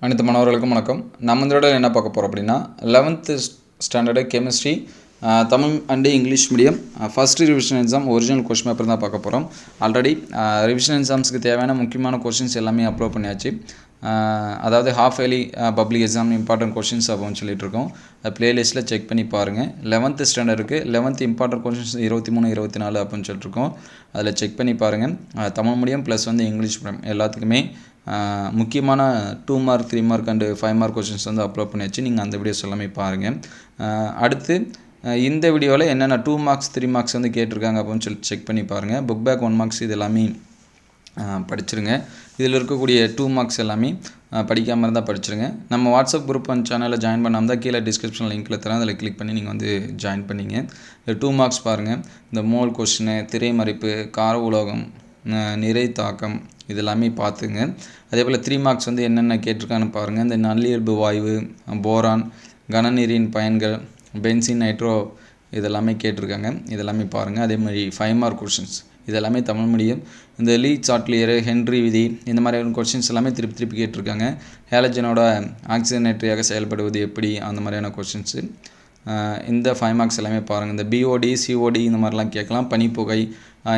அனைத்து மாணவர்களுக்கும் வணக்கம். நம்ம இந்த வீடியோவில் என்ன பார்க்க போகிறோம் அப்படின்னா 11th standard chemistry Tamil and English medium first revision exam original question paper தான் பார்க்க போகிறோம். ஆல்ரெடி ரிவிஷன் எக்ஸாம்ஸுக்கு தேவையான முக்கியமான கொஸ்டின்ஸ் எல்லாமே அப்லோட் பண்ணியாச்சு. அதாவது half yearly public exam important questions அப்படின்னு சொல்லிட்டு இருக்கோம். ப்ளேலிஸ்ட்டில் செக் பண்ணி பாருங்கள். 11th ஸ்டாண்டர்டுக்கு 11th இம்பார்ட்டன்ட் கொஸ்டின்ஸ் 23, 24 அப்படின்னு சொல்லிட்டு இருக்கோம். அதில் செக் பண்ணி பாருங்கள். தமிழ் மீடியம் ப்ளஸ் வந்து இங்கிலீஷ் மீடியம் எல்லாத்துக்குமே முக்கியமான 2 mark 3 mark and 5 mark questions வந்து அப்லோட் பண்ணியாச்சு. நீங்கள் அந்த வீடியோஸ் எல்லாமே பாருங்கள். அடுத்து இந்த வீடியோவில் என்னென்ன 2 மார்க்ஸ் 3 மார்க்ஸ் வந்து கேட்டிருக்காங்க அப்படின்னு சொல்லிட்டு செக் பண்ணி பாருங்கள். புக் பேக் 1 மார்க்ஸ் இது எல்லாமே படிச்சிருங்க. இதில் இருக்கக்கூடிய 2 மார்க்ஸ் எல்லாமே படிக்காமல் இருந்தால் படிச்சிருங்க. நம்ம வாட்ஸ்அப் குரூப் அண்ட் சேனலில் ஜாயின் பண்ணாமல் தான் கீழே டிஸ்கிரிப்ஷன் லிங்க்கில் தரேன். அதில் கிளிக் பண்ணி நீங்கள் வந்து ஜாயின் பண்ணிங்க. இந்த 2 மார்க்ஸ் பாருங்கள். இந்த மோல் கொஸ்டின், திரைமறைப்பு, கார உலோகம், நிறை தாக்கம் இது எல்லாமே பார்த்துங்க. அதே போல் 3 மார்க்ஸ் வந்து என்னென்ன கேட்டிருக்கான்னு பாருங்கள். இந்த நல்லியல்பு வாயு, போரான், கனநீரின் பயன்கள், பென்சின், நைட்ரோ இதெல்லாமே கேட்டிருக்காங்க. இதெல்லாமே பாருங்கள். அதே மாதிரி 5 மார்க் கொஷின்ஸ் இதெல்லாமே தமிழ் மீடியம். இந்த லீ சாட்லியரு, ஹென்ரி விதி இந்த மாதிரியான கொஸ்டின்ஸ் எல்லாமே திருப்பி கேட்டிருக்காங்க. ஹேலஜனோட ஆக்சிஜனேற்றியாக செயல்படுவது எப்படி அந்த மாதிரியான கொஸ்டின்ஸு. இந்த 5 மார்க்ஸ் எல்லாமே பாருங்கள். இந்த பிஓடி, சிஓடி இந்த மாதிரிலாம் கேட்கலாம். பனிப்புகை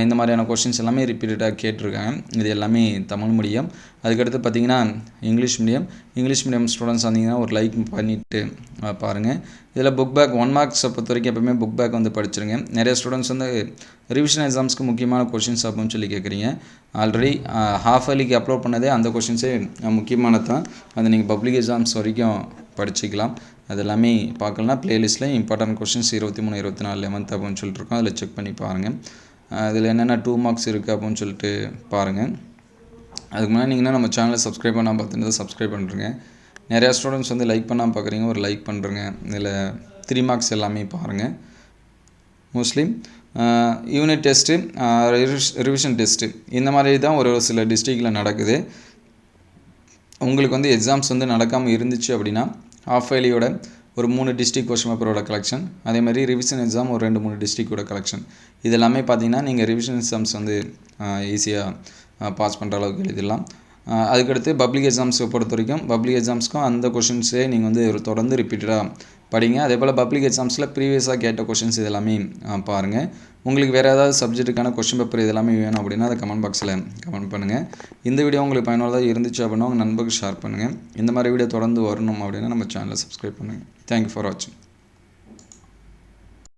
இந்த மாதிரியான கொஸ்டின்ஸ் எல்லாமே ரிப்பீட்டடாக கேட்டிருக்காங்க. இது எல்லாமே தமிழ் மீடியம். அதுக்கடுத்து பார்த்திங்கன்னா இங்கிலீஷ் மீடியம் ஸ்டூடெண்ட்ஸ் வந்தீங்கன்னா ஒரு லைக் பண்ணிவிட்டு பாருங்கள். இதில் புக் பேக் 1 மார்க்ஸை பொறுத்த வரைக்கும் எப்போவுமே புக் பேக் வந்து படிச்சிருங்க. நிறைய ஸ்டூடெண்ட்ஸ் வந்து ரிவிஷன் எக்ஸாம்ஸ்க்கு முக்கியமான கொஷின்ஸ் அப்படின்னு சொல்லி கேட்குறீங்க. ஆல்ரெடி ஹாஃப் இயர்லிக்கு அப்லோட் பண்ணதே அந்த கொஷின்ஸே முக்கியமானது தான். அதை நீங்கள் பப்ளிக் எக்ஸாம்ஸ் வரைக்கும் படிச்சிக்கலாம். அது எல்லாமே பார்க்கலனா ப்ளேலிஸ்ட்டில் இம்பார்ட்டன்ட் கொஷின்ஸ் 23, 24 11th அப்படின்னு சொல்லிட்டு இருக்கோம். அதில் செக் பண்ணி பாருங்கள். அதில் என்னென்ன 2 மார்க்ஸ் இருக்குது அப்படின்னு சொல்லிட்டு பாருங்கள். அதுக்கு முன்னாடி நீங்கள் நம்ம சேனலை சப்ஸ்கிரைப் பண்ணால் பார்த்துட்டு சப்ஸ்கிரைப் பண்ணுறேங்க. நிறையா ஸ்டூடெண்ட்ஸ் வந்து லைக் பண்ணால் பார்க்குறீங்க, ஒரு லைக் பண்ணுறேங்க. இதில் 3 மார்க்ஸ் எல்லாமே பாருங்கள். Mostly unit test, revision test இந்த மாதிரி தான் ஒரு சில டிஸ்ட்ரிக்டில் நடக்குது. உங்களுக்கு வந்து எக்ஸாம்ஸ் வந்து நடக்காமல் இருந்துச்சு அப்படின்னா ஹாஃப் இயர்லியோட ஒரு 3 டிஸ்ட்ரிக்ட் கொஸ்டின் பேப்பரோட கலெக்ஷன், அதே மாதிரி ரிவிஷன் எக்ஸாம் ஒரு 2-3 டிஸ்ட்ரிக்டோட கலெக்ஷன் இது எல்லாமே பார்த்தீங்கன்னா நீங்கள் ரிவிஷன் எக்ஸாம்ஸ் வந்து ஈஸியாக பாஸ் பண்ணுற அளவுக்கு எழுதிடலாம். அதுக்கடுத்து பப்ளிக் எக்ஸாம்ஸை பொறுத்த வரைக்கும் பப்ளிக் எக்ஸாம்ஸ்க்கும் அந்த கொஷின்ஸே நீங்கள் வந்து தொடர்ந்து ரிப்பீட்டடாக படிங்க. அதே போல் பப்ளிக் எக்ஸாம்ஸில் ப்ரீவியஸாக கேட்ட கொஷின்ஸ் இது எல்லாமே பாருங்கள். உங்களுக்கு வேறு ஏதாவது சப்ஜெக்ட்டுக்கான கொஷின் பேப்பர் இது எல்லாமே வேணும் அப்படின்னா அதை கமெண்ட் பாக்ஸில் கமெண்ட் பண்ணுங்கள். இந்த வீடியோ உங்களுக்கு பயனுள்ளதாக இருந்துச்சு அப்படின்னா உங்கள் நண்பர்களுக்கு ஷேர் பண்ணுங்கள். இந்த மாதிரி வீடியோ தொடர்ந்து வரணும் அப்படின்னா நம்ம சேனலை சப்ஸ்கிரைப் பண்ணுங்கள். தேங்க்யூ ஃபார் வாட்சிங்.